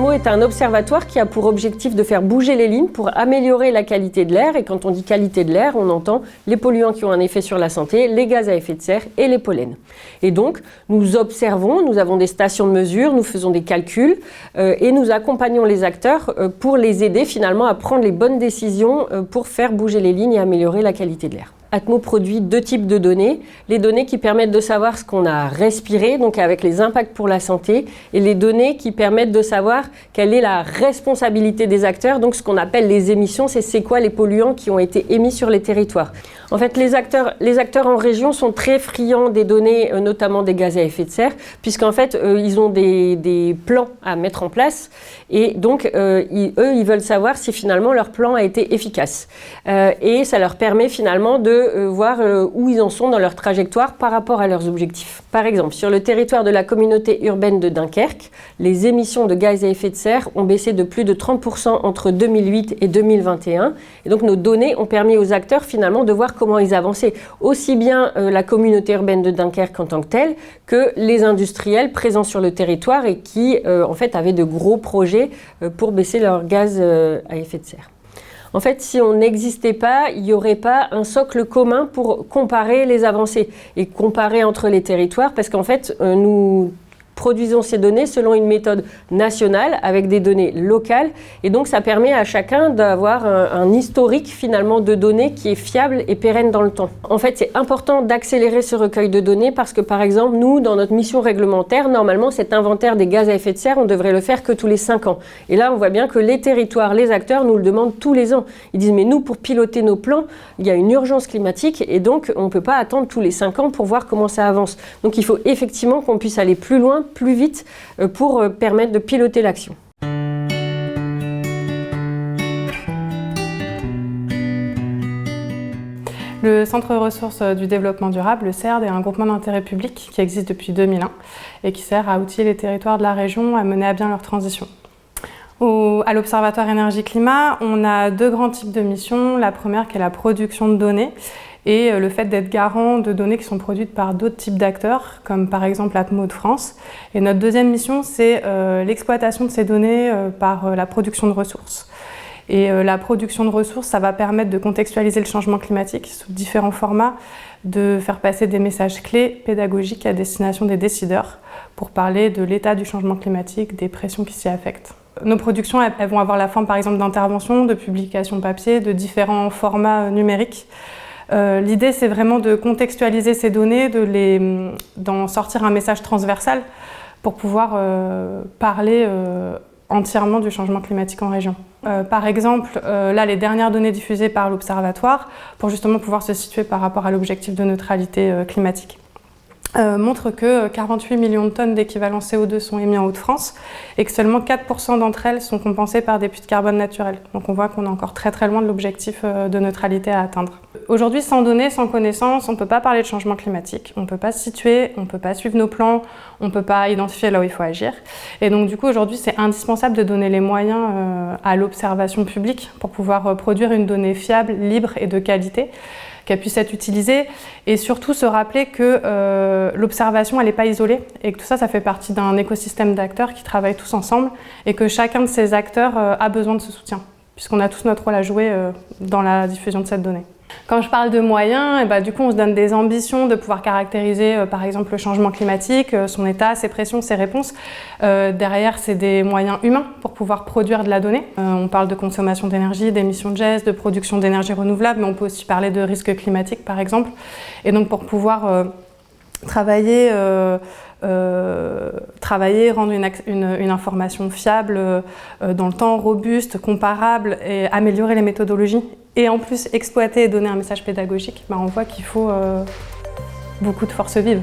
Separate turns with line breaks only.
ATMO est un observatoire qui a pour objectif de faire bouger les lignes pour améliorer la qualité de l'air. Et quand on dit qualité de l'air, on entend les polluants qui ont un effet sur la santé, les gaz à effet de serre et les pollens. Et donc, nous observons, nous avons des stations de mesure, nous faisons des calculs et nous accompagnons les acteurs pour les aider finalement à prendre les bonnes décisions pour faire bouger les lignes et améliorer la qualité de l'air. ATMO produit deux types de données, les données qui permettent de savoir ce qu'on a respiré, donc avec les impacts pour la santé, et les données qui permettent de savoir quelle est la responsabilité des acteurs, donc ce qu'on appelle les émissions, c'est quoi les polluants qui ont été émis sur les territoires. En fait, les acteurs en région sont très friands des données, notamment des gaz à effet de serre, puisqu'en fait, ils ont des plans à mettre en place, et donc, ils veulent savoir si finalement leur plan a été efficace. Et ça leur permet finalement de voir où ils en sont dans leur trajectoire par rapport à leurs objectifs. Par exemple, sur le territoire de la communauté urbaine de Dunkerque, les émissions de gaz à effet de serre ont baissé de plus de 30% entre 2008 et 2021. Et donc, nos données ont permis aux acteurs finalement de voir comment ils avançaient. Aussi bien la communauté urbaine de Dunkerque en tant que telle que les industriels présents sur le territoire et qui, en fait, avaient de gros projets pour baisser leurs gaz à effet de serre. En fait, si on n'existait pas, il n'y aurait pas un socle commun pour comparer les avancées et comparer entre les territoires parce qu'en fait, nous produisons ces données selon une méthode nationale avec des données locales et donc ça permet à chacun d'avoir un historique finalement de données qui est fiable et pérenne dans le temps. En fait, c'est important d'accélérer ce recueil de données parce que par exemple, nous, dans notre mission réglementaire, normalement cet inventaire des gaz à effet de serre, on devrait le faire que tous les 5 ans. Et là, on voit bien que les territoires, les acteurs nous le demandent tous les ans. Ils disent mais nous, pour piloter nos plans, il y a une urgence climatique et donc on ne peut pas attendre tous les 5 ans pour voir comment ça avance. Donc il faut effectivement qu'on puisse aller plus loin, plus vite pour permettre de piloter l'action.
Le Centre ressources du développement durable, le CERD, est un groupement d'intérêt public qui existe depuis 2001 et qui sert à outiller les territoires de la région à mener à bien leur transition. À l'Observatoire Énergie-Climat, on a deux grands types de missions. La première qui est la production de données et le fait d'être garant de données qui sont produites par d'autres types d'acteurs, comme par exemple ATMO de France. Et notre deuxième mission, c'est l'exploitation de ces données par la production de ressources. Et la production de ressources, ça va permettre de contextualiser le changement climatique sous différents formats, de faire passer des messages clés pédagogiques à destination des décideurs pour parler de l'état du changement climatique, des pressions qui s'y affectent. Nos productions, elles vont avoir la forme par exemple d'interventions, de publications papier, de différents formats numériques. L'idée, c'est vraiment de contextualiser ces données, d'en sortir un message transversal pour pouvoir parler entièrement du changement climatique en région. Par exemple, là, les dernières données diffusées par l'Observatoire, pour justement pouvoir se situer par rapport à l'objectif de neutralité climatique, montrent que 48 millions de tonnes d'équivalent CO2 sont émis en Hauts-de-France et que seulement 4% d'entre elles sont compensées par des puits de carbone naturels. Donc on voit qu'on est encore très très loin de l'objectif de neutralité à atteindre. Aujourd'hui, sans données, sans connaissances, on ne peut pas parler de changement climatique, on ne peut pas se situer, on ne peut pas suivre nos plans, on ne peut pas identifier là où il faut agir. Et donc du coup, aujourd'hui, c'est indispensable de donner les moyens à l'observation publique pour pouvoir produire une donnée fiable, libre et de qualité, qu'elle puisse être utilisée et surtout se rappeler que l'observation, elle n'est pas isolée et que tout ça, ça fait partie d'un écosystème d'acteurs qui travaillent tous ensemble et que chacun de ces acteurs a besoin de ce soutien puisqu'on a tous notre rôle à jouer dans la diffusion de cette donnée. Quand je parle de moyens, du coup, on se donne des ambitions de pouvoir caractériser par exemple le changement climatique, son état, ses pressions, ses réponses. Derrière, c'est des moyens humains pour pouvoir produire de la donnée. On parle de consommation d'énergie, d'émissions de gaz, de production d'énergie renouvelable, mais on peut aussi parler de risques climatiques par exemple. Et donc pour pouvoir travailler, rendre une information fiable dans le temps, robuste, comparable et améliorer les méthodologies et en plus exploiter et donner un message pédagogique, on voit qu'il faut beaucoup de force vive.